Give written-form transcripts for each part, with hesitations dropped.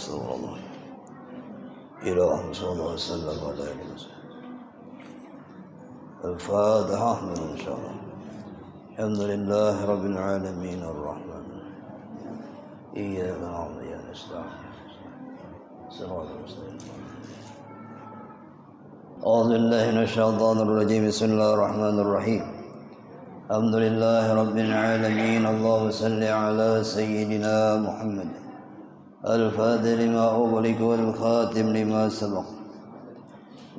رسول الله إلى صلى الله عليه وسلم وعلى آله وسلم. الفاتحة إن شاء الله. الحمد لله رب العالمين الرحمن إياك نعبد وإياك نستعين صراط المستقيم. أعوذ بالله من الشيطان الرجيم. بسم الله الرحمن الرحيم. الحمد لله رب العالمين. اللهم صل على سيدنا محمد الفاتح لما أغلق والخاتم لما سبق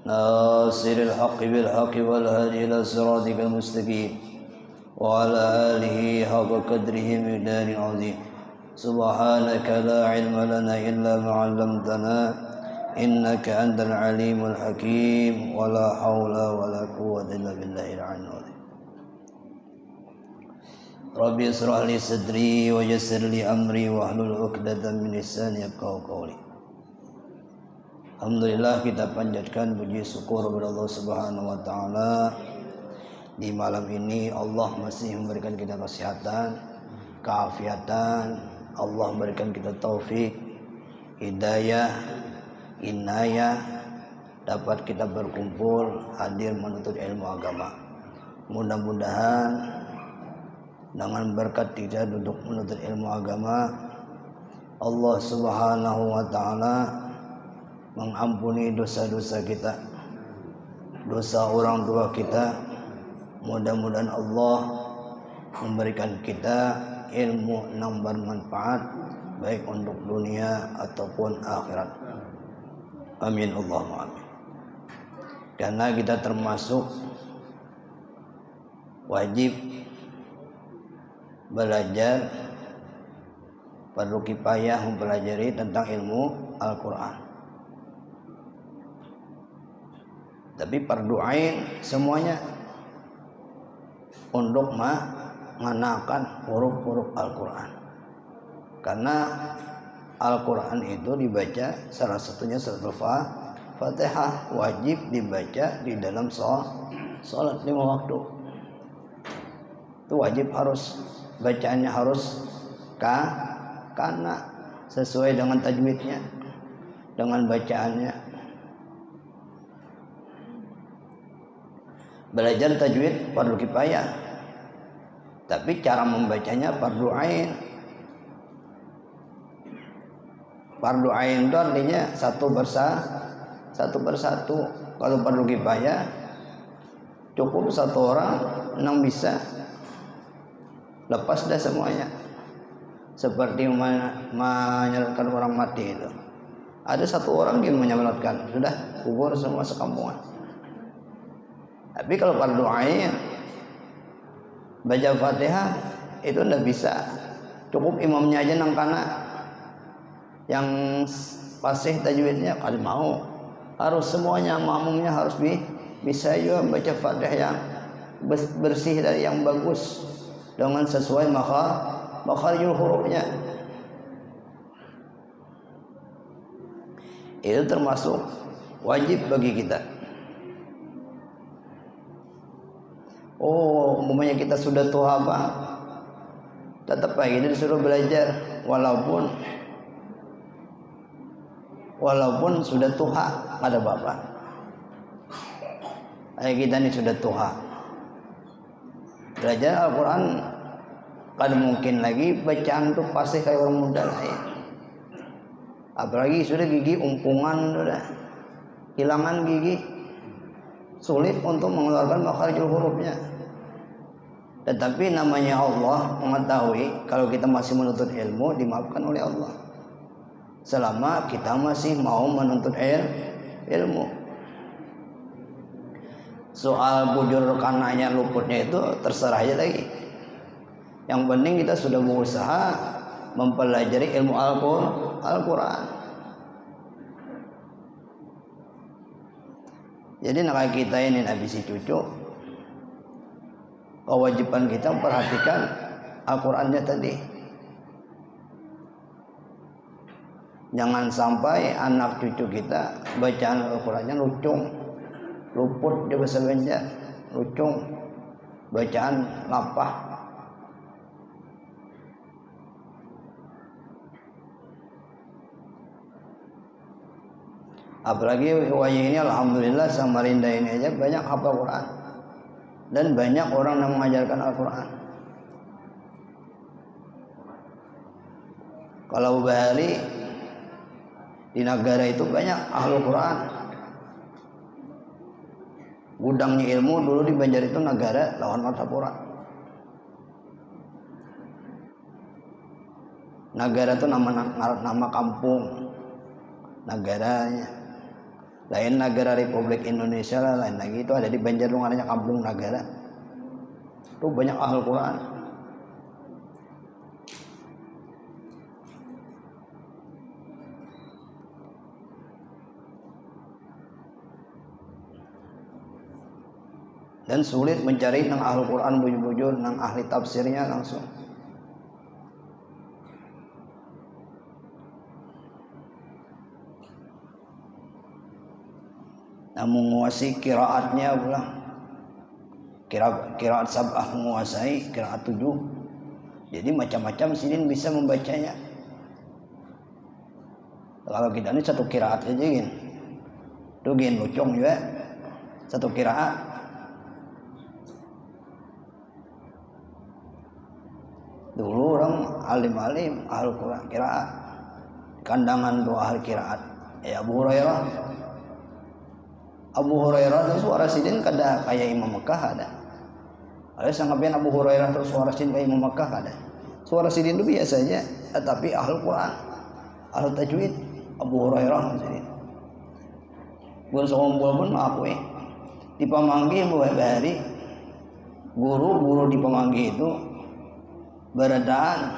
ناصر الحق بالحق والهادي إلى صراطك المستقيم وعلى آله حق قدره مقدار عظيم. سبحانك لا علم لنا إلا ما علمتنا إنك أنت العليم الحكيم ولا حول ولا قوة إلا بالله العلي العظيم. ربي اشرح لي صدري ويسر لي أمري واحلل عقدة من لساني يفقهوا قولي. Alhamdulillah, kita panjatkan puji syukur kepada Allah Subhanahu wa taala. Di malam ini Allah masih memberikan kita kesehatan, keafiatan. Allah memberikan kita taufik, hidayah, inayah, dapat kita berkumpul hadir menuntut ilmu agama. Mudah-mudahan dengan berkat kita duduk menuntut ilmu agama, Allah Subhanahu wa taala mengampuni dosa-dosa kita, dosa orang tua kita. Mudah-mudahan Allah memberikan kita ilmu yang bermanfaat baik untuk dunia ataupun akhirat. Amin Allahumma amin. Karena kita termasuk wajib belajar, perlu kifayah mempelajari tentang ilmu Al-Quran. Tapi fardu ain semuanya untuk mengenalkan huruf-huruf Al-Quran. Karena Al-Quran itu dibaca, salah satunya suratul Fatihah wajib dibaca di dalam sholat 5 waktu. Itu wajib, harus bacaannya harus kana sesuai dengan tajwidnya, dengan bacaannya. Belajar tajwid fardu kifayah, tapi cara membacanya fardu ain. Fardu ain itu artinya satu persatu. Kalau fardu kifayah cukup satu orang yang bisa lepas dah semuanya. Seperti menyelatkan orang mati itu, ada satu orang yang menyelatkan, sudah kubur semua sekampungan. Tapi kalau fardu ain baca Fatihah itu tidak bisa, cukup imamnya aja nang kana yang fasih tajwidnya. Kalau mau harus semuanya, makmumnya harus bisa juga baca Fatihah yang bersih dari yang bagus dengan sesuai makharijul hurufnya. Itu termasuk wajib bagi kita. Oh, umpamanya kita sudah tua bang, tetap lagi disuruh belajar walaupun sudah tua. Ada bapak, kita ini sudah tua, belajar Al-Quran kan mungkin lagi bacaan tuh pasti kayak orang muda lain. Apalagi sudah gigi umpungan, sudah hilangan gigi, sulit untuk mengeluarkan makharijul hurufnya. Tetapi namanya Allah mengetahui kalau kita masih menuntut ilmu, dimaafkan oleh Allah selama kita masih mau menuntut ilmu. Soal bujur kananya luputnya itu terserah aja lagi. Yang penting kita sudah berusaha mempelajari ilmu Al-Quran. Jadi nak kita ini nabi si cucu, kewajiban kita memperhatikan Al-Qurannya tadi. Jangan sampai anak cucu kita bacaan Al-Qurannya luput dia bahasa Banjar, bacaan lapah. Apalagi wayah ini alhamdulillah Samarinda ini aja banyak hafal Quran dan banyak orang yang mengajarkan Al-Quran. Kalau Bali di negara itu banyak ahlu Quran. Gudangnya ilmu dulu di Banjar itu negara lawan Martapura. Negara itu nama kampung negaranya. Lain negara Republik Indonesia lah, lain lagi itu ada di Banjar itu namanya kampung negara. Itu banyak ahlu Quran. Dan sulit mencari nang ahli Quran bujur-bujur nang ahli tafsirnya langsung. Namun menguasai kiraatnya pula. Kiraat sab'ah menguasai, kiraat 7. Jadi macam-macam sidin bisa membacanya. Kalau kita ini satu kiraat aja gin. Itu gin lucong juga. Satu kiraat. Dulu orang alim-alim ahli Quran kiraat, kandangan doa ahli kiraat. Ya Abu Hurairah. Abu Hurairah itu suara sidin kada kayak Imam Mekah ada. Ada sangkapian Abu Hurairah terus suara sidin kayak Imam Mekah ada. Suara sidin itu biasa aja, tapi ahli Quran, ahli tajwid Abu Hurairah sidin. Bukan sombong pun aku di Pamanggi beberapa hari guru di Pamanggi itu beradaan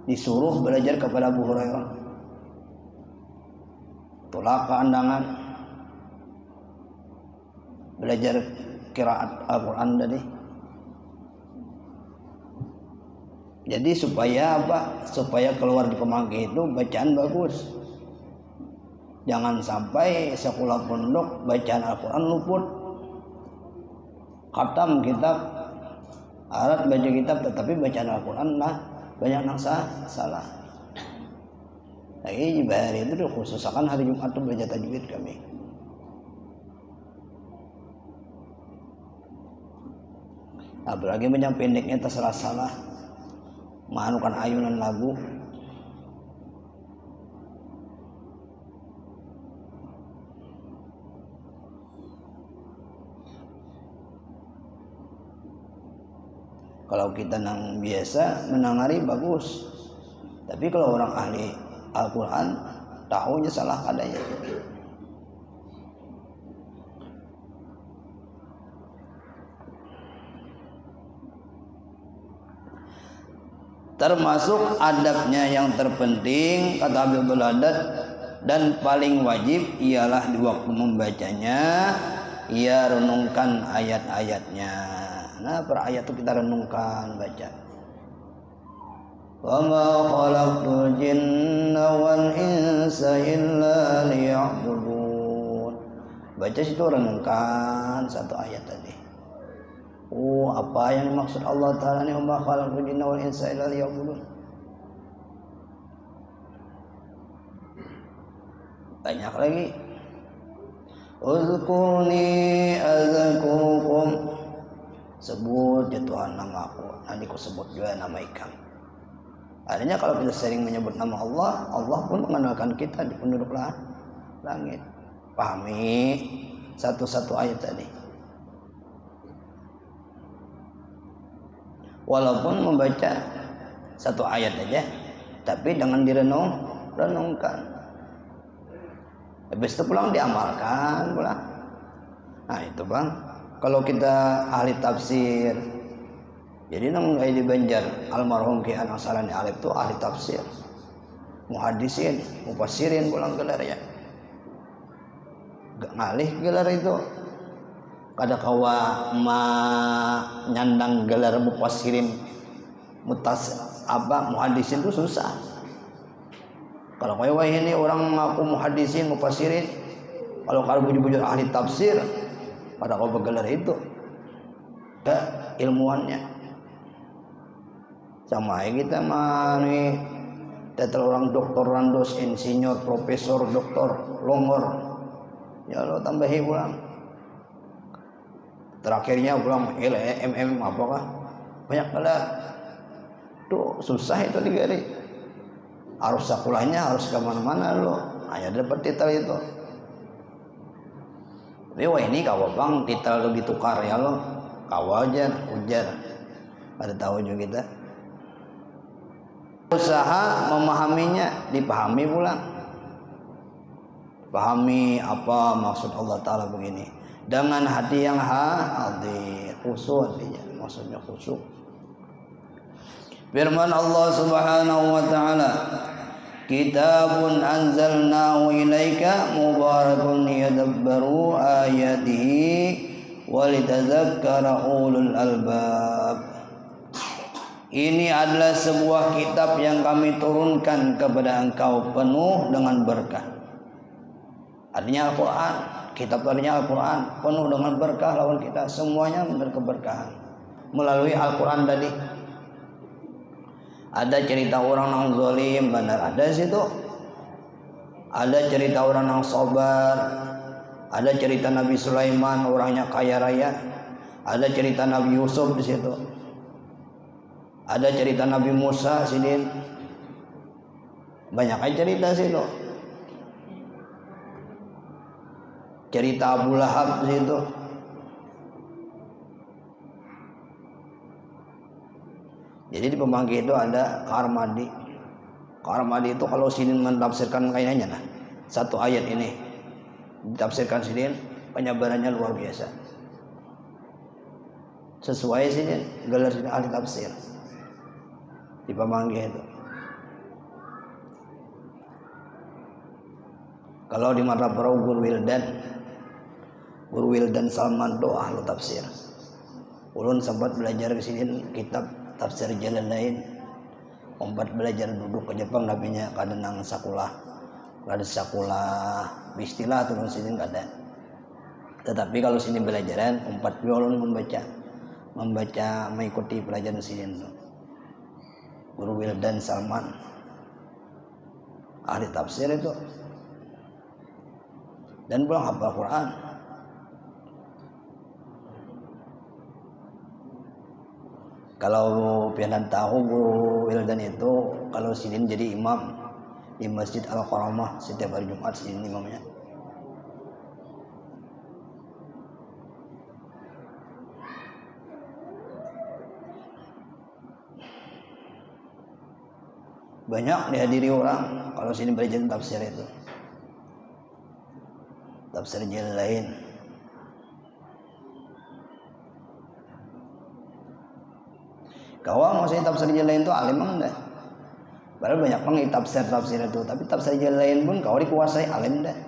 disuruh belajar kepada Abu Hurairah. Tolak keandangan belajar qiraat Al-Quran tadi. Jadi supaya apa? Supaya keluar di Pemanggi itu bacaan bagus. Jangan sampai sekolah pondok bacaan Al-Quran luput. Khatam kitab alat baca kitab tetapi bacaan Al-Quran lah banyak yang salah. Lagi di hari itu khususkan hari Jumat itu belajar tajwid kami. Apalagi banyak pendeknya terserah salah, manukan ayunan lagu. Kalau kita nang biasa menangari bagus, tapi kalau orang ahli Al-Quran tahunya salah adanya. Termasuk adabnya yang terpenting kata Habibul Haddad dan paling wajib ialah di waktu membacanya ia renungkan ayat-ayatnya. Nah, per ayat itu kita renungkan, baca. Wa ma khalaqtul jinna wal insa illa liya'budun. Baca situ renungkan satu ayat tadi. Oh, apa yang dimaksud Allah Ta'ala ni wa ma khalaqtul jinna wal insa illa liya'budun. Banyak lagi. Uzkurni azkurukum. Sebut ya Tuhan namaku, nanti ku sebut juga nama ikan. Artinya kalau kita sering menyebut nama Allah, Allah pun mengenalkan kita di penduduk langit. Pahami satu-satu ayat tadi. Walaupun membaca satu ayat aja, tapi dengan renungkan. Habis itu pulang diamalkan pulang. Nah itu bang. Kalau kita ahli tafsir, jadi nang di Banjar almarhum Ki Anang Salani Alif itu ahli tafsir, muhadisin, mufassirin pulang gelarnya. Gak ngalih gelar itu. Kada kawa nyandang gelar mufassirin, muhadisin itu susah. Kalau kayak ini orang ngaku muhadisin, mufassirin, kalau bujur-bujur ahli tafsir pada kau bergelar itu ke ilmuannya sama kita mah Tetel orang doktoran, dos, insinyur, profesor, doktor, longor. Ya Allah tambahi ulang. Terakhirnya ulang LMM apakah? Banyak kali. Tuh susah itu digaris. Harus sekolahnya harus kemana-mana lo. Hanya dapat titel itu. Tapi wah ini kawa bang titel lo ditukar ya lo. Kawa aja ujar. Pada tahu juga kita. Usaha memahaminya, dipahami pula. Pahami apa maksud Allah Ta'ala begini. Dengan hati yang hadir, khusyuk artinya, maksudnya khusyuk. Firman Allah Subhanahu wa Ta'ala, Kitabun anzalnahu ilaika mubarakun yadabbaru ayatihi walitazakkara ulul albab. Ini adalah sebuah kitab yang kami turunkan kepada engkau penuh dengan berkah. Artinya Al-Quran. Kitab artinya Al-Quran penuh dengan berkah lawan kita. Semuanya berkeberkahan melalui Al-Quran tadi. Ada cerita orang yang zalim, benar ada situ. Ada cerita orang yang sabar. Ada cerita Nabi Sulaiman orangnya kaya raya. Ada cerita Nabi Yusuf di situ. Ada cerita Nabi Musa sini. Banyak aja cerita situ. Cerita Abu Lahab di situ. Jadi di pembangkit itu ada Karmadi. Karmadi itu kalau sini mentafsirkan kayaknya nah, satu ayat ini ditafsirkan sini penyebarannya luar biasa. Sesuai sini gelar ahli tafsir. Di pemanggi itu. Kalau di mata para Guru Wildan Salman itu ahli tafsir. Ulun sempat belajar di sini kitab tafsir Jalalain. Sempat belajar duduk ke Jepang nabinya kadang sakulah. Kada sakulah istilah turun sini kada. Tetapi kalau sini belajaran empat ulun membaca mengikuti pelajaran sini itu. Guru Wildan Salman ahli tafsir itu dan pulang hafal Quran. Kalau pianan tahu Guru Wildan itu kalau sini jadi imam di Masjid Al-Karamah setiap hari Jumat sini imamnya. Banyak dihadiri orang kalau sini belajar tafsir itu. Tafsir Jalalain. Kawang maksudnya tafsir Jalalain itu alim enggak? Padahal banyak pang tafsir itu, tapi tafsir Jalalain pun kau dikuasai alim enggak?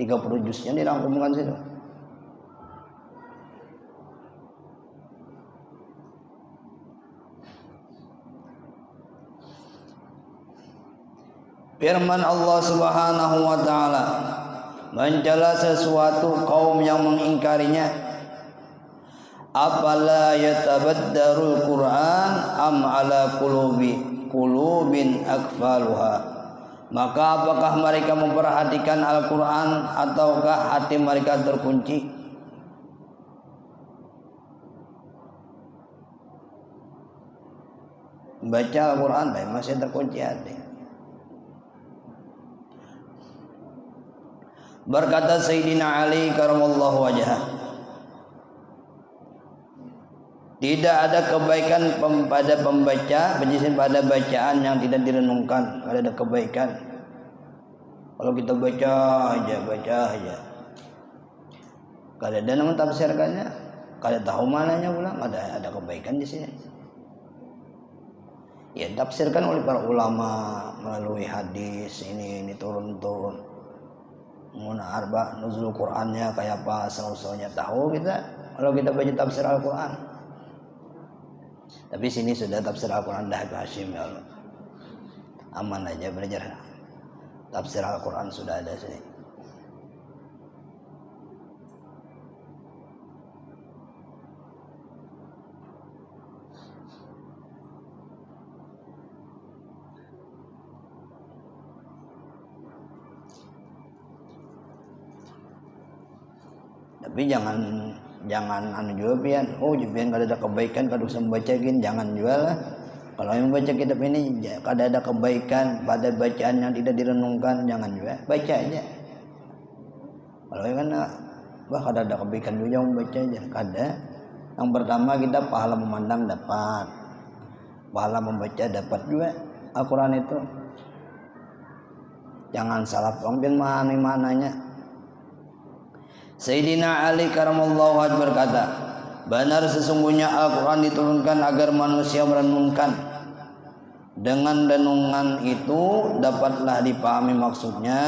30 juznya dirangkumkan situ. Firman Allah Subhanahu wa Ta'ala, mencela sesuatu kaum yang mengingkarinya, apala yatabaddarul Quran am ala qulubin akfaluha. Maka apakah mereka memperhatikan Al-Quran ataukah hati mereka terkunci? Baca Al-Quran tapi masih terkunci hati. Berkata Sayyidina Ali karamallahu wajhah, tidak ada kebaikan pada pembaca, pada bacaan yang tidak direnungkan. Tidak ada kebaikan kalau kita baca aja. Kalau ada yang mentafsirkannya, kalau tahu mananya pula ada kebaikan di sini. Ya tafsirkan oleh para ulama melalui hadis ini turun-turun. Muna arba nuzul Qur'annya kayak apa asal-usulnya tahu kita kalau kita baca tafsir Al-Qur'an. Tapi sini sudah tafsir Al-Qur'an dah Hashim ya Allah. Aman aja belajar. Tafsir Al-Qur'an sudah ada sini. Tapi jangan anu juga pian. Oh, pian kada ada kebaikan kada usah membaca gini, jangan juga lah. Kalau yang membaca kitab ini kada ada kebaikan pada bacaan yang tidak direnungkan, jangan juga. Baca aja. Kalau kan bah kada ada kebaikan juga membaca aja, kada. Yang pertama kita pahala memandang dapat. Pahala membaca dapat juga Al-Qur'an itu. Jangan salah paham maknanya. Sayyidina Ali karamallahu wajhahu berkata, benar sesungguhnya Al-Quran diturunkan agar manusia merenungkan. Dengan renungan itu dapatlah dipahami maksudnya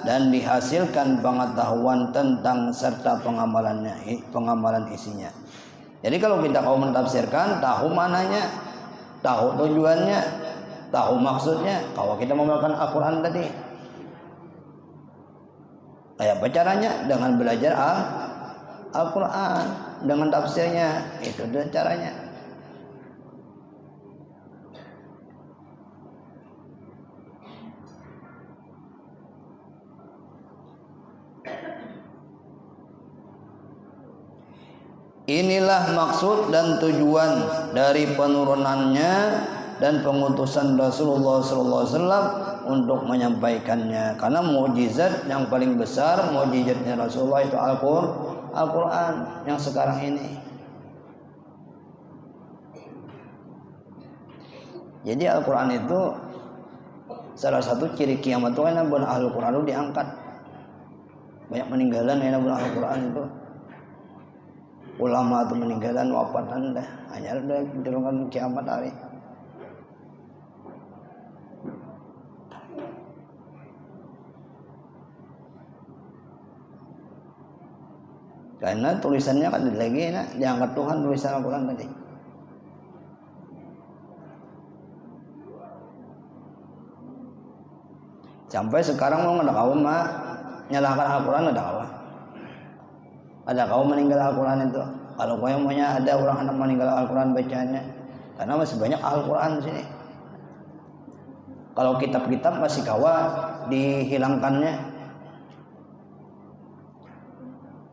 dan dihasilkan pengetahuan tentang serta pengamalan isinya. Jadi kalau kita mau mentafsirkan, tahu mananya, tahu tujuannya, tahu maksudnya. Kalau kita memakan Al-Quran tadi, kayak apa caranya? Dengan belajar Al-Quran, dengan tafsirnya, itu adalah caranya. Inilah maksud dan tujuan dari penurunannya dan pengutusan Rasulullah SAW untuk menyampaikannya. Karena mukjizat yang paling besar, mukjizatnya Rasulullah itu Al-Quran yang sekarang ini. Jadi Al-Quran itu salah satu ciri kiamat itu kan Al-Quran itu diangkat. Banyak meninggalan yang Al-Quran itu. Ulama itu meninggalan wafatan dah. Hanya ada diturunkan kiamat hari. Karena tulisannya kan lagi diangkat Tuhan tulisan Al-Quran tadi. Sampai sekarang mau ada kaum nyalahkan Al-Quran, ada kaum. Ada kaum meninggal Al-Quran itu. Kalau kau yang maunya ada orang anak meninggal Al-Quran bacaannya, karena masih banyak Al-Quran di sini. Kalau kitab-kitab masih kawa dihilangkannya.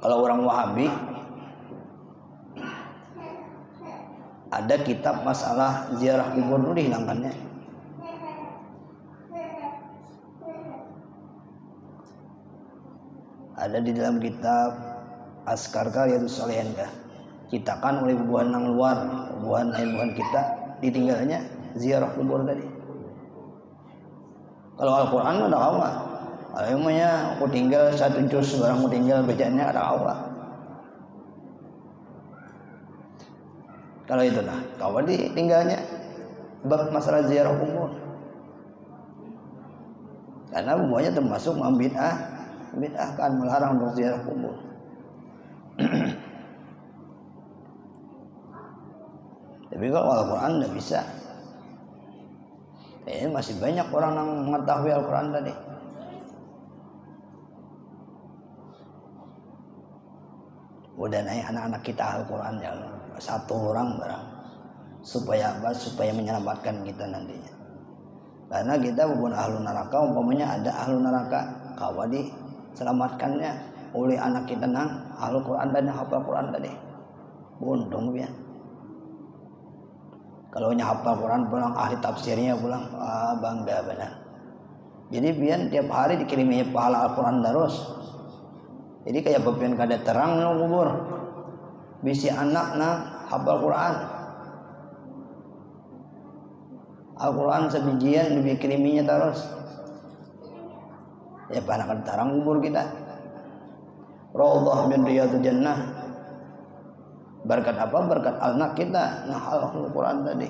Kalau orang Wahabi ada kitab masalah ziarah kubur itu dihilangkannya. Ada di dalam kitab Askar Qaryatus Shalihin citakan oleh bubuhan nang luar, bubuhan kita ditinggalnya ziarah kubur tadi. Kalau Al-Quran ada Allah. Alamanya aku tinggal satu juz barang aku tinggal bacaannya ada Allah. Kalau itulah kau ditinggalnya bab masalah ziarah kubur. Karena semuanya termasuk bid'ah kan melarang untuk ziarah kubur. Tapi kalau Al-Quran tidak bisa. Ini masih banyak orang yang mengetahui Al-Quran tadi. Udah naik anak-anak kita Al-Quran ya, satu orang barang. Supaya apa? Supaya menyelamatkan kita nantinya. Karena kita bukan ahlu neraka, umpamanya ada ahlu neraka, kawadi selamatkannya oleh anak kita nang ahlu Quran dan hafal Quran tadi. Untung ya. Kalau hafal Quran pulang ahli tafsirnya pulang, bangga benar. Jadi biar tiap hari dikiriminya pahala Al-Quran terus. Jadi kayak bapian kada terang nang kubur. Bisi anak nang hafal Quran. Al-Quran sebijian dikiriminya terus. Ya panak kada terang kubur kita. Raudhah min riyadil jannah. Berkat apa? Berkat anak kita nah Al-Quran tadi.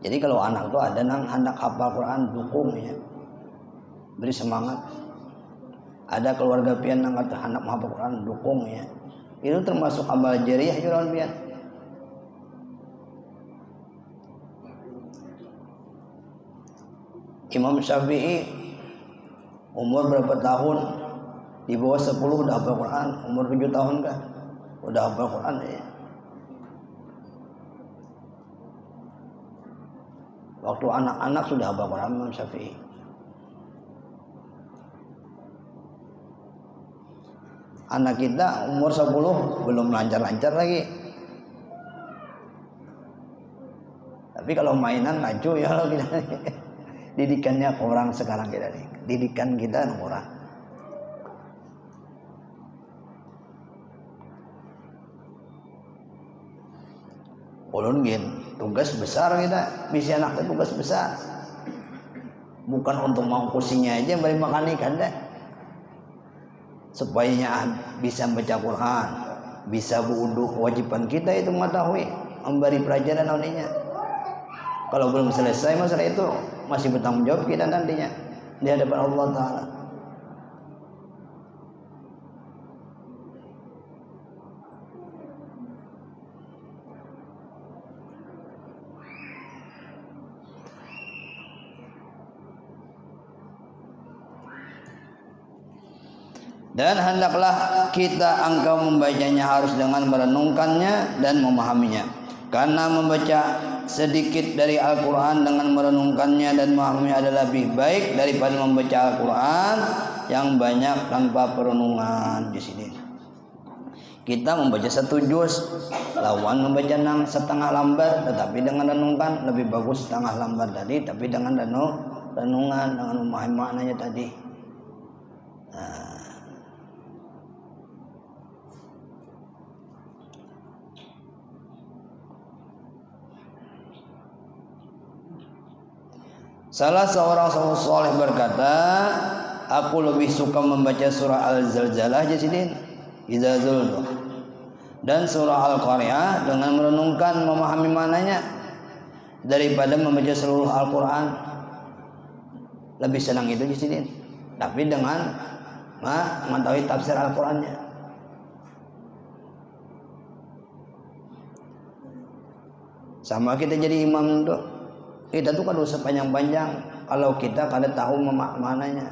Jadi kalau anak itu ada nang hendak hafal Quran dukung ya. Beri semangat. Ada keluarga pian nang kata hendak hafal Quran dukung ya. Itu termasuk amal jariah jualan pian. Imam Syafi'i umur berapa tahun? Di bawah 10 udah hafal Quran. Umur 7 tahun kan? Udah hafal Quran ya. Waktu anak-anak sudah hafal Quran Imam Syafi'i. Anak kita umur 10 belum lancar-lancar lagi. Tapi kalau mainan maju ya kita. Didikannya kurang sekarang kita nih. Didikan kita kurang. Ulun gin, tugas besar kita, misi anak itu tugas besar. Bukan untuk mau pusingnya aja beri makan ikan deh. Supaya bisa baca Quran, bisa wudu, kewajiban kita itu mengetahui, memberi pelajaran nantinya. Kalau belum selesai masalah itu masih bertanggung jawab kita nantinya di hadapan Allah Ta'ala. Dan hendaklah kita engkau membacanya harus dengan merenungkannya dan memahaminya. Karena membaca sedikit dari Al-Quran dengan merenungkannya dan memahaminya adalah lebih baik daripada membaca Al-Quran yang banyak tanpa perenungan. Di sini kita membaca 1 juz lawan membaca 6 setengah lembar, tetapi dengan renungkan lebih bagus setengah lembar tadi, tapi dengan renungan dengan memahami maknanya tadi. Salah seorang saleh berkata, aku lebih suka membaca surah Al-Zalzalah jasidin idza zulzul dan surah Al-Qari'ah dengan merenungkan memahami maknanya daripada membaca seluruh Al-Qur'an. Lebih senang itu jasidin, tapi dengan mengetahui tafsir Al-Qur'annya. Sama kita jadi imam itu, kita tuh kan usah panjang-panjang kalau kita kada tahu maknanya.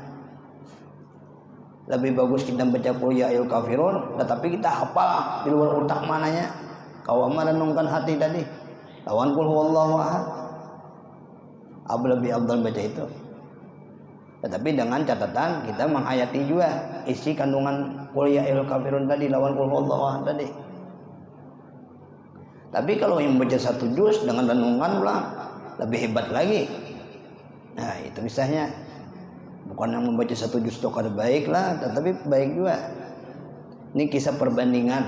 Lebih bagus kita baca qul ya ayyuhal kafirun, tetapi kita hafal di luar otak maknanya. Kau merenungkan hati tadi. Lawan qul huwallahu ahad. Lebih afdal baca itu. Tetapi dengan catatan kita menghayati juga isi kandungan qul ya ayyuhal kafirun tadi lawan qul huwallahu ahad tadi. Tapi kalau yang baca 1 juz dengan renungan pula lebih hebat lagi. Nah itu misalnya bukan yang membaca 1 juz itu kada baik lah, tetapi baik juga. Ini kisah perbandingan.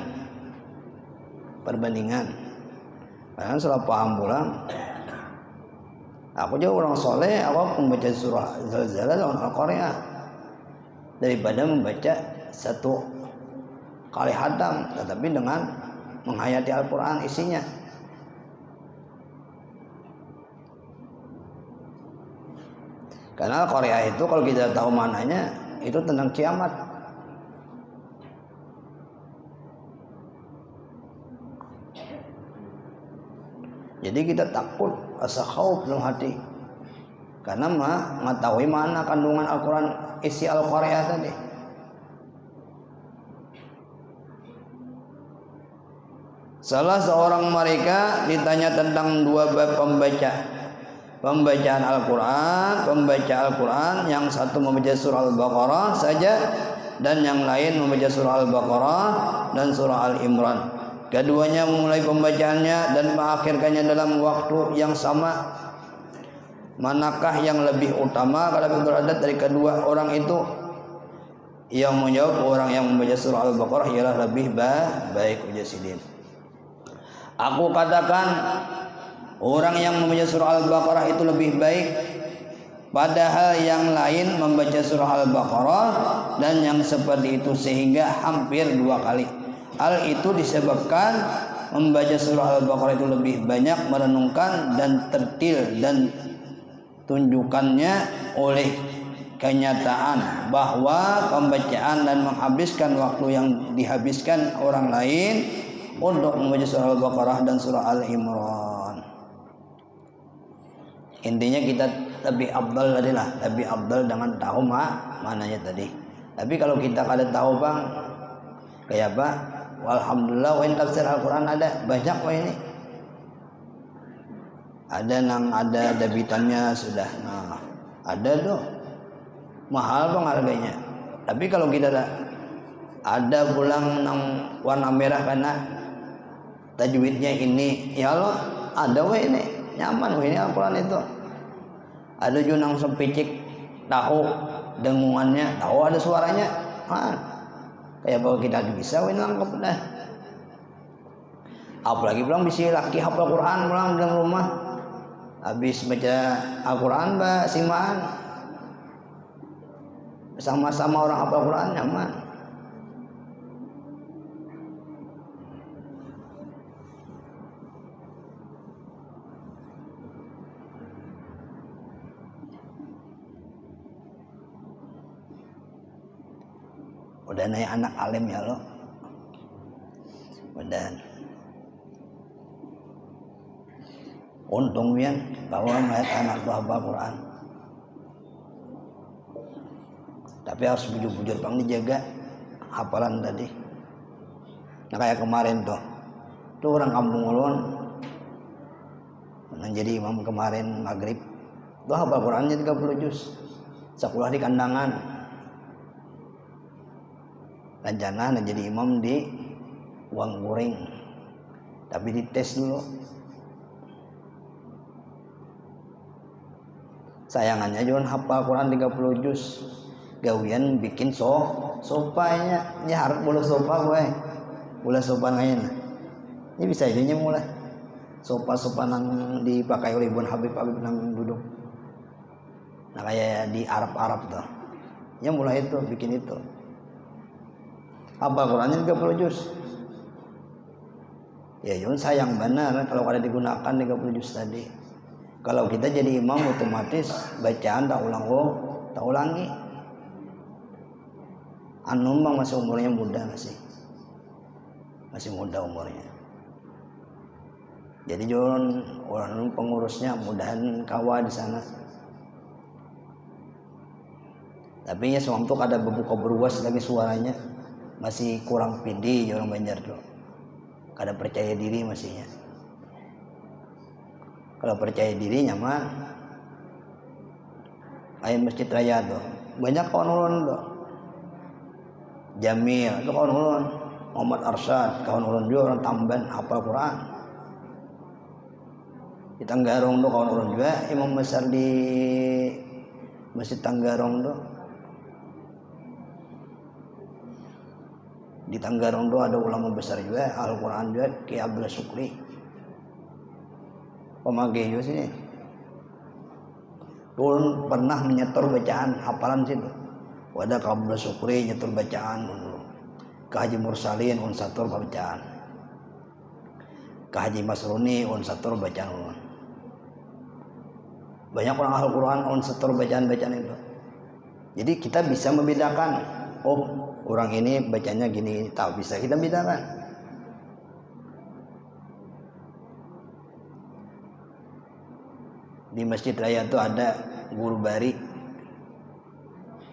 Karena salah paham pulang. Aku juga orang soleh, aku membaca surah Zalzalah lawan Al-Qari'ah daripada membaca 1 kali khatam, tetapi dengan menghayati Al-Quran isinya. Karena Al-Qari'ah itu kalau kita tahu maknanya itu tentang kiamat. Jadi kita takut, rasa khauf dalam hati karena mengetahui mana kandungan Al-Quran, isi Al-Qari'ah tadi. Salah seorang mereka ditanya tentang 2 bab pembacaan Al-Quran, yang satu membaca surah Al-Baqarah saja dan yang lain membaca surah Al-Baqarah dan surah Al-Imran. Keduanya memulai pembacaannya dan mengakhirkannya dalam waktu yang sama. Manakah yang lebih utama kalau beradat dari kedua orang itu? Yang menjawab, orang yang membaca surah Al-Baqarah ialah lebih baik ujasidin. Aku katakan orang yang membaca surah Al-Baqarah itu lebih baik, padahal yang lain membaca surah Al-Baqarah dan yang seperti itu sehingga hampir 2 kali. Hal itu disebabkan membaca surah Al-Baqarah itu lebih banyak merenungkan dan tertil dan tunjukkannya oleh kenyataan bahwa pembacaan dan menghabiskan waktu yang dihabiskan orang lain untuk membaca surah Al-Baqarah dan surah Al-Imran. Intinya kita lebih afdal adalah lebih afdal dengan tahu maknanya tadi. Tapi kalau kita kada tahu bang, kayak apa? Alhamdulillah, wain tafsir Al-Quran ada banyak wah ini. Ada debitannya sudah. Nah, ada tuh mahal bang harganya. Tapi kalau kita ada pulang yang warna merah karena tajwidnya ini, ya Allah ada weh ini nyaman weh ini Al-Quran itu. Ada juga yang sepicik tahu dengungannya, tahu ada suaranya, kayak bahwa kita bisa weh nangkep dah. Apalagi pulang bisa laki hafal Quran pulang dalam rumah, habis baca Al-Quran simaan sama-sama orang hafal Quran nyaman. Udah naik anak alim ya lo, udah untung wian bahwa mayat anak tuh hafal Quran. Tapi harus bujur-bujur bang dijaga hafalan tadi. Nah kayak kemarin tuh orang kampung ulun yang jadi imam kemarin maghrib tuh hafal Qurannya 30 juz, sekolah di kandangan. Rencana jadi imam di Uang Guring, tapi dites dulu. Sayangannya jangan hafal Quran 30 juz, gawian bikin sopanya, ya harus boleh sopa gue, boleh sopa lain. Ini bisa aja mulai sopa yang dipakai oleh Ibn Habib yang duduk. Nah kayak di Arab tuh, ya mulai itu bikin itu. Hafal Qurannya 30 juz. Ya jangan sayang benar kalau kada digunakan 30 juz tadi. Kalau kita jadi imam otomatis bacaan tak ulangi. Anu bang masih umurnya muda masih muda umurnya. Jadi jangan orang pengurusnya mudahan kawa di sana. Tapi ya sewaktu ada bebuka beruas lagi suaranya masih kurang pede orang Banjar tuh. Kada percaya diri masihnya. Kalau percaya diri nyaman. Kayak Masjid Raya tuh banyak kawan ulun tuh. Jamil itu kawan ulun, Muhammad Arsyad kawan ulun juga, orang Tamban hafal Quran. Di Tanggarong tuh kawan ulun juga, imam besar di Masjid Tanggarong tuh. Di Tanggarong tuh ada ulama besar juga Al-Quran juga, Ki Abdullah Syukri pemagih juga sini. Ulun pernah menyetor bacaan hafalan situ. Wadah Ki Abdullah Syukri nyetor bacaan dulu. Ke Haji Mursalin unsatur bacaan. Ke Haji Masruni unsatur bacaan ulun. Banyak orang Al-Quran unsatur bacaan-bacaan itu. Jadi kita bisa membedakan, oh orang ini bacanya gini, tahu bisa kita bedakan. Di Masjid Raya itu ada guru bari,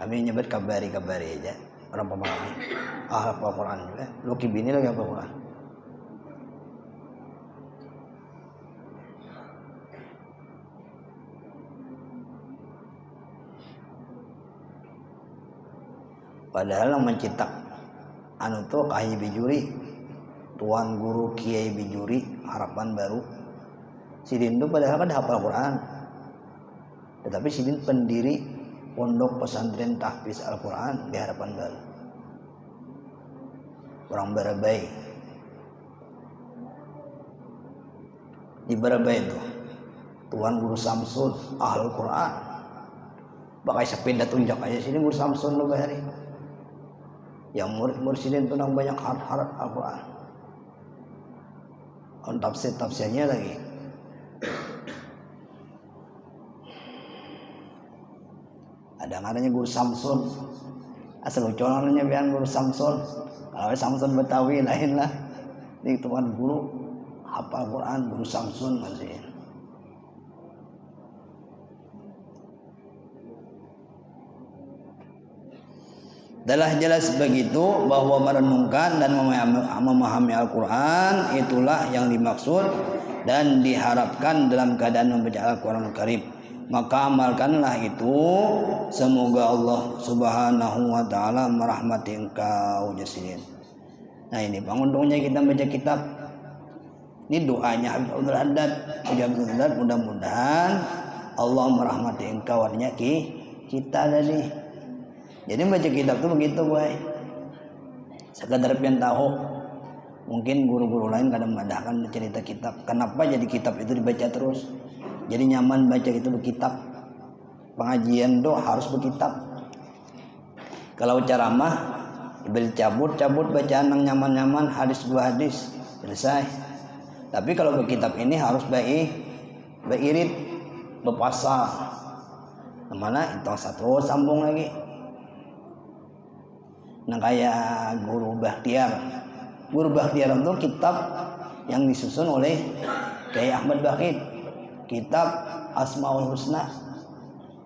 kami nyebut kabari aja, orang pemahami hafal Quran juga. Luki bini lagi hafal Quran. Padahal yang mencetak anu tuh Kiai Bijuri, tuan guru Kiai Bijuri Harapan Baru. Sidin tuh padahal kan hafal Quran, tetapi Sidin pendiri pondok pesantren tahfiz Al-Quran di Harapan Baru. Orang Barabai. Di Barabai itu tuan guru Samsun Ahlul Quran. Pakai sepeda tunjuk aja sini guru Samsun lo bahari. Yang murid-murid Sidin itu nang banyak harap Al-Quran. On tafsirnya lagi. Ada namanya guru Samsun. Asal ucapannya biar guru Samsun. Kalau Samsun Betawi lain lah. Ini tuan guru hafal Quran guru Samsun masih. Adalah jelas begitu bahwa merenungkan dan memahami Al-Quran itulah yang dimaksud dan diharapkan dalam keadaan membaca Al-Quran Al-Karim. maka amalkanlah itu, semoga Allah Subhanahu wa taala merahmati engkau Jasidin. Nah ini untungnya kita baca kitab. Ini doanya Abdul Haddad, mudah-mudahan Allah merahmati engkau, artinya kita tadi. Jadi baca kitab tuh begitu, boy. Sekadar pengen tahu. Mungkin guru-guru lain kadang mengadakan cerita kitab. Kenapa jadi kitab itu dibaca terus? Jadi nyaman baca itu berkitab. Pengajian tuh harus berkitab. Kalau ceramah beli cabut bacaan yang nyaman-nyaman, hadis dua hadis selesai. Tapi kalau berkitab ini harus beririt, berpasal. Kemana itu satu sambung lagi. Nah kayak Guru Bakhtiar itu kitab yang disusun oleh Kiai Ahmad Baqir, kitab Asmaul Husna.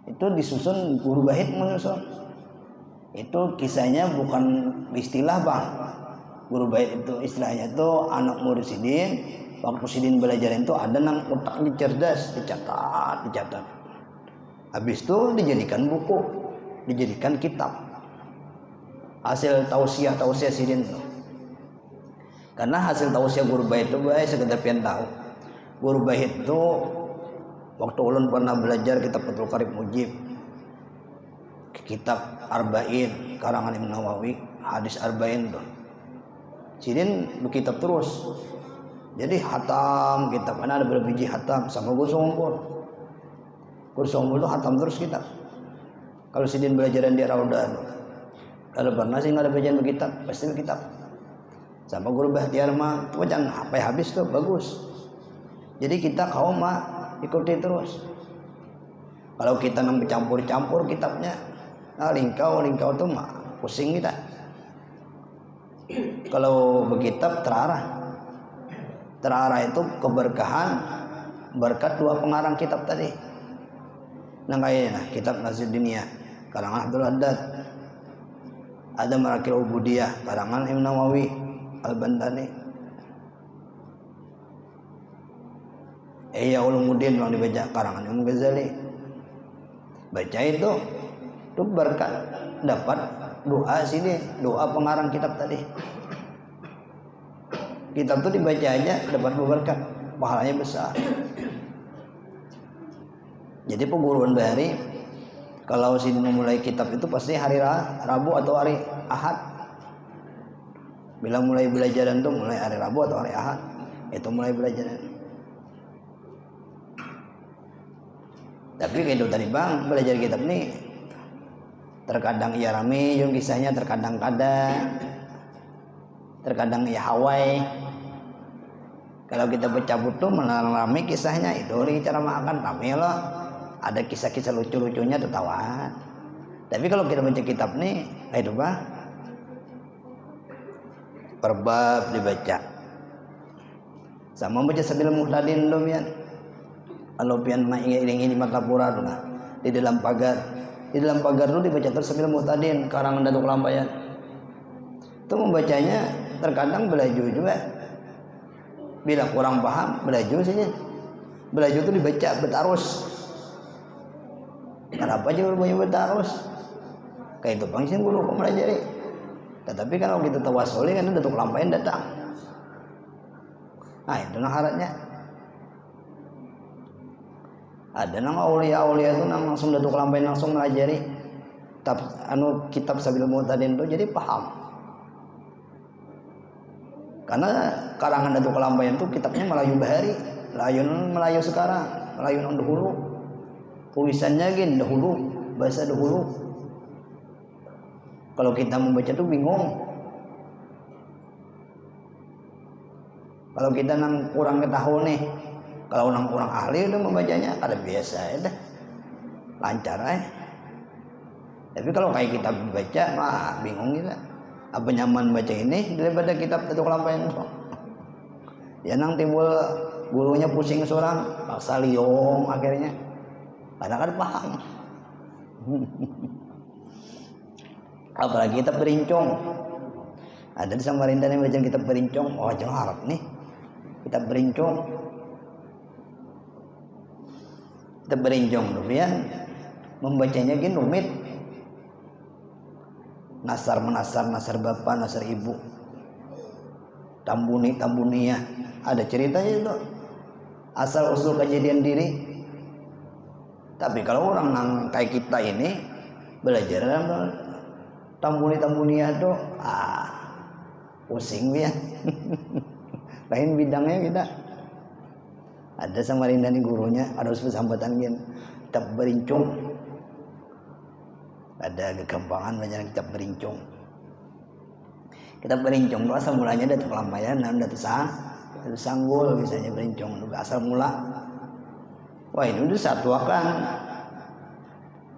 Itu disusun Guru Bahid menyusun. Itu kisahnya bukan istilah bang. Guru Bahid itu istilahnya itu anak murid Sidin. Waktu Sidin belajar itu ada nang otaknya cerdas, dicatat. Habis itu dijadikan buku, dijadikan kitab. Hasil tausiah Sidin itu. Karena hasil tausiah Guru Bahid itu baik sekedar pengen tahu. Guru Bahid itu waktu ulun pernah belajar kitab Fathul Qarib Mujib, kitab Arba'in karangan Imam Nawawi, hadis Arba'in tuh. Sidin berkitab terus. Jadi hatam kitab, karena ada berapa biji hatam sama Gus Sompul. Gus Sompul itu hatam terus kitab. Kalau Sidin belajaran di Raudah, kalau pernah sih nggak ada bacaan berkitab, pasti berkitab. Sama Guru Bakhtiar mah, itu bacaan sampai habis tuh bagus. Jadi kita kaum mah ikuti terus. Kalau kita nang campur kitabnya, nah lingkau tuh mah pusing kita. Kalau berkitab terarah itu keberkahan berkat dua pengarang kitab tadi. Nah kayaknya kitab Nazir Diniyah karangan Abdul Haddad, ada Marakil Ubudiyah karangan Imam Nawawi Al-Bantani, Ihya Ulumuddin yang dibaca karangan Imam Ghazali. Baca itu berkat, dapat doa sini, doa pengarang kitab tadi. Kitab itu dibaca aja dapat berkat, pahalanya besar. Jadi pengguruan bahari, kalau Sidin memulai kitab itu pasti hari Rabu atau hari Ahad. Bila mulai belajaran tuh mulai hari Rabu atau hari Ahad, itu mulai belajaran. Tapi gitu tadi bang, belajar kitab nih terkadang ia rame, yang kisahnya terkadang ia Hawaii. Kalau kita bercabut tuh mengalami kisahnya itu cara makan rame loh. Ada kisah-kisah lucu-lucunya tertawa. Tapi kalau kita baca kitab nih, itu bang, per bab dibaca. Sama baca Sabil Muhtadin tuh pian. Kalau pian iring ini Martapura tuh nah, di dalam pagar tuh dibaca terus Sabil Muhtadin karangan Datuk Lampayan. Itu membacanya terkadang belaju juga. Bila kurang paham, belaju saja. Belaju itu dibaca betarus. Kenapa aja banyak betarus? Kayak itu pangsin guru kok melajari. Tetapi kalau kita tawasuli kan Datuk Lampayan datang. Nah itu syaratnya. Ada nama aulia itu langsung Datuk Lampayan langsung melajari. Kitab Sabil Muhtadin itu jadi paham. Karena karangan Datuk Lampayan itu kitabnya Melayu Bahari, Melayu sekarang, Melayu non dahulu. Tulisannya gini dahulu, bahasa dahulu. Kalau kita membaca tuh bingung. Kalau kita nang kurang ketahuan nih, kalau nang kurang ahli udah membacanya kada biasa ya dah. Lancar aja. Tapi kalau kayak kita baca mah bingung kita. Apa nyaman baca ini daripada kitab Datuk Lampayan. Ya nang timbul gurunya pusing seorang, paksa liong akhirnya. Karena kan paham. Apalagi kitab Berincong. Ada di Samarinda yang baca kitab Berincong. Oh jangan harap nih. Kitab Berincong. Kita berincong dulu ya, membacanya gini rumit. Nasar menasar, nasar bapak, nasar ibu, tambuni tambuniyah, ada ceritanya itu, asal usul kejadian diri. Tapi kalau orang yang kayak kita ini belajar tambuni tambuniyah itu pusing ya. Lain bidangnya kita. Ada Samarinda nih gurunya, ada pesambatan gini, kitab berincung. Ada kegampangan banyak kitab berincung. Kitab berincung itu asal mulanya dari pelampaian dan dari sanggul misalnya berincung itu asal mula. Wah ini udah satu akan.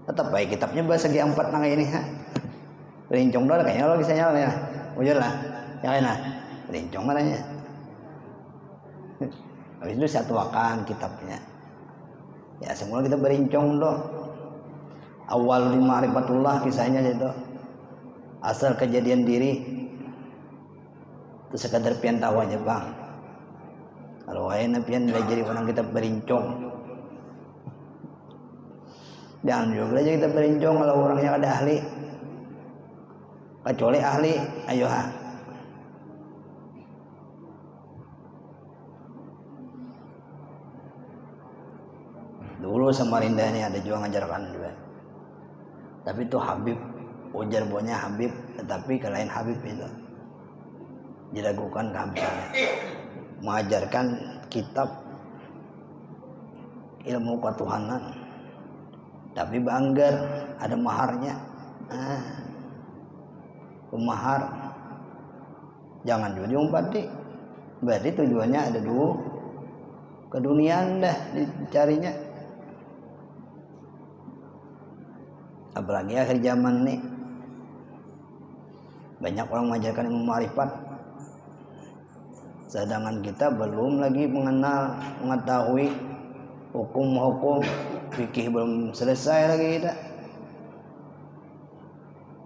Tetap baik kitabnya bahasa G4 nang ini ha. Berincung doang kayaknya lo kisahnya ya. Ujur lah. Yang enak. Berincung mananya. Habis itu satu akan kitabnya. Ya semula kita berincung doh. Awal di ma'rifatullah kisahnya itu. Asal kejadian diri itu sekadar pian tahu aja bang. Kalau ayana pian belajar orang kita berincung. Jangan juga belajar kita berincung kalau orangnya ada ahli. Kecuali ahli, ayo ha. Dulu Samarinda ini ada juga ngajarkan juga. Tapi itu Habib, ujar bonya Habib, tetapi kelain Habib itu diragukan kehabisannya. Mengajarkan kitab ilmu ketuhanan, tapi banggar ada maharnya. Pemahar jangan juga diumpati. Berarti tujuannya ada dulu keduniaan dah dicarinya. Apalagi akhir zaman nih banyak orang mengajarkan ilmu ma'rifat, sedangkan kita belum lagi mengetahui hukum-hukum fikih, belum selesai lagi kita.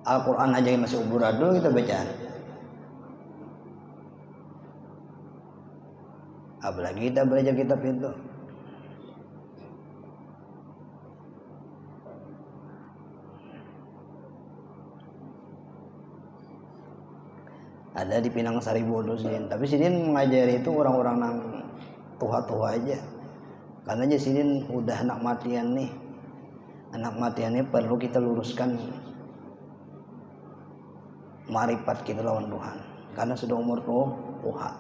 Al-Quran aja masih uburadul kita baca, apalagi kita belajar kitab itu. Ada di Pinang Sari Bodo Sidin, tapi Sidin mengajari itu orang-orang yang tua-tua aja, karena aja Sidin udah anak matian nih. Anak matian ini perlu kita luruskan ma'rifat kita lawan Tuhan, karena sudah umur tuha.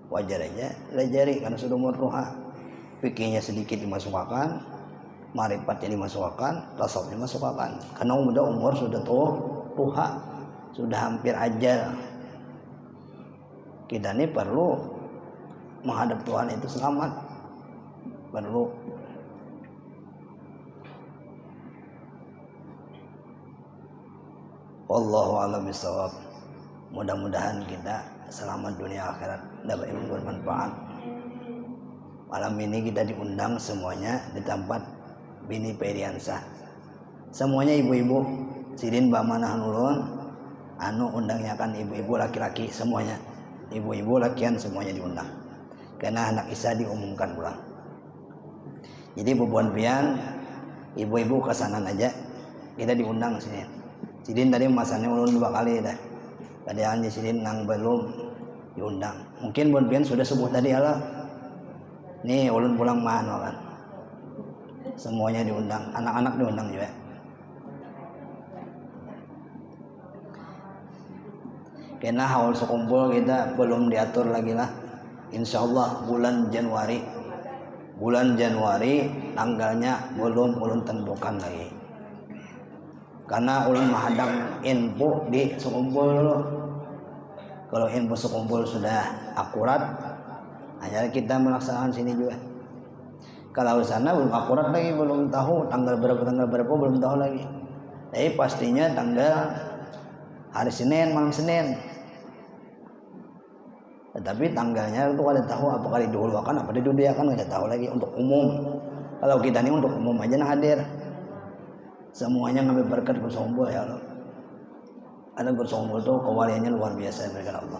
Wajar aja pelajari karena sudah umur tuha. Fikihnya sedikit dimasukkan, ma'rifatnya dimasukkan, tasawufnya dimasukkan, karena umur sudah tuha, sudah hampir ajal. Kita ini perlu menghadap Tuhan itu selamat, perlu. Wallahu a'lam bishawab. Mudah-mudahan kita selamat dunia akhirat, dapat ilmu bermanfaat. Malam ini kita diundang semuanya di tempat Bini Periansah. Semuanya ibu-ibu, Sidin Bamanah Nulun, undangnya kan ibu-ibu laki-laki semuanya. Ibu-ibu lakian semuanya diundang. Karena anak Isa diumumkan pulang. Jadi bebuan pian, ibu-ibu kesanan aja, kita diundang sini. Sidin tadi masanya ulun 2 kali dah. Padahal Sidin nang belum diundang. Mungkin buan pian sudah sebut tadi Allah. Nih ulun pulang mana kan. Semuanya diundang, anak-anak diundang juga. Karena haul sekumpul kita belum diatur lagi lah. Insyaallah bulan Januari tanggalnya belum ulun tentukan lagi. Karena ulun menghadang info di sekumpul dulu. Kalau info sekumpul sudah akurat, hanya kita melaksanakan sini juga. Kalau sana belum akurat lagi, belum tahu tanggal berapa belum tahu lagi. Tapi pastinya tanggal hari Senin, malam Senin. Tetapi tanggalnya itu kada tahu apakah didahulukan apa didudiakan, kada tahu lagi untuk umum. Kalau kita ini untuk umum aja nah hadir. Semuanya ngambil berkat bersombol ya Allah. Ada bersombol tuh kewaliannya luar biasa diberikan Allah.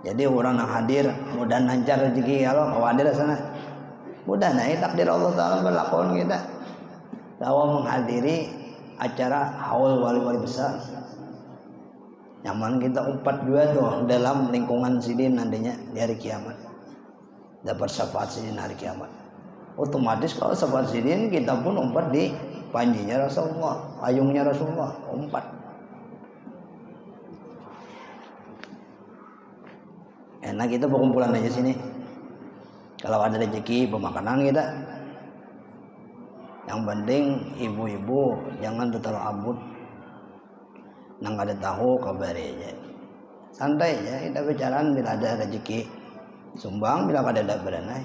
Jadi orang yang hadir mudah lancar rezeki ya Allah, kau hadir sana. Mudah naik takdir Allah Ta'ala berlakon kita. Bahwa menghadiri acara haul wali-wali besar. Nyaman kita umpat juga tuh dalam lingkungan sidin nantinya di hari kiamat. Dapat syafaat sidin hari kiamat. Otomatis kalau syafaat sidin kita pun umpat di panjinya Rasulullah, ayungnya Rasulullah, umpat. Enak kita berkumpulan aja sini. Kalau ada rezeki pemakanan kita. Yang penting ibu-ibu jangan terlalu abut. Nang ada tahu kabari aja. Santai aja kita bicaraan bila ada rezeki. Sumbang bila ada beranai.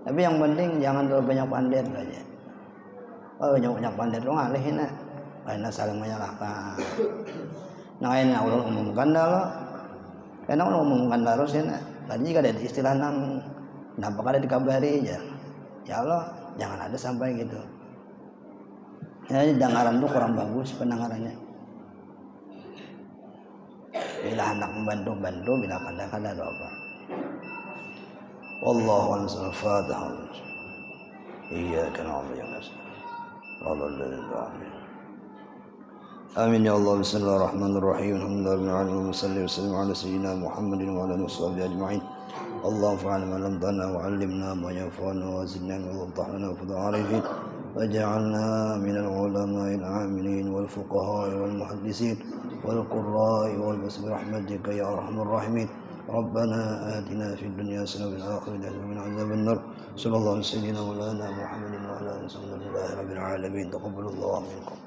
Tapi yang penting jangan terlalu banyak pandir aja. Oh banyak pandir lu ngalihin nak. Karena saling menyalahkan. Nah ini Allah umumkan dah lo. Karena Allah umumkan terus ya nak. Tadi jika ada istilah nang kenapa ada dikabari aja. Ya Allah jangan ada sampai gitu. Ya dengaran tuh kurang bagus pendengarannya. Bila hendak membantu, bila kada apa. Wallahu a'lam. Fatihah. Iyyaka na'budu wa iyyaka Amin ya Allah. Bismillahirrahmanirrahim. Alhamdulillahirabbil alamin. Wassallallahu wasallam ala sayyidina Muhammadin wa ala alihi washabbihi ajma'in. اللهم فعل ما علمتنا وعلمنا ما ينفعنا وزدنا من وضحنا وفضل عارفين وجعلنا من العلماء العاملين والفقهاء والمحدثين والقراء والبس برحمتك يا ارحم الراحمين ربنا آتنا في الدنيا حسنة وفي الآخرة حسنة وقنا عذاب النار صلى الله على سيدنا مولانا محمد وعلى آله وصحبه رب العالمين تقبل الله منكم.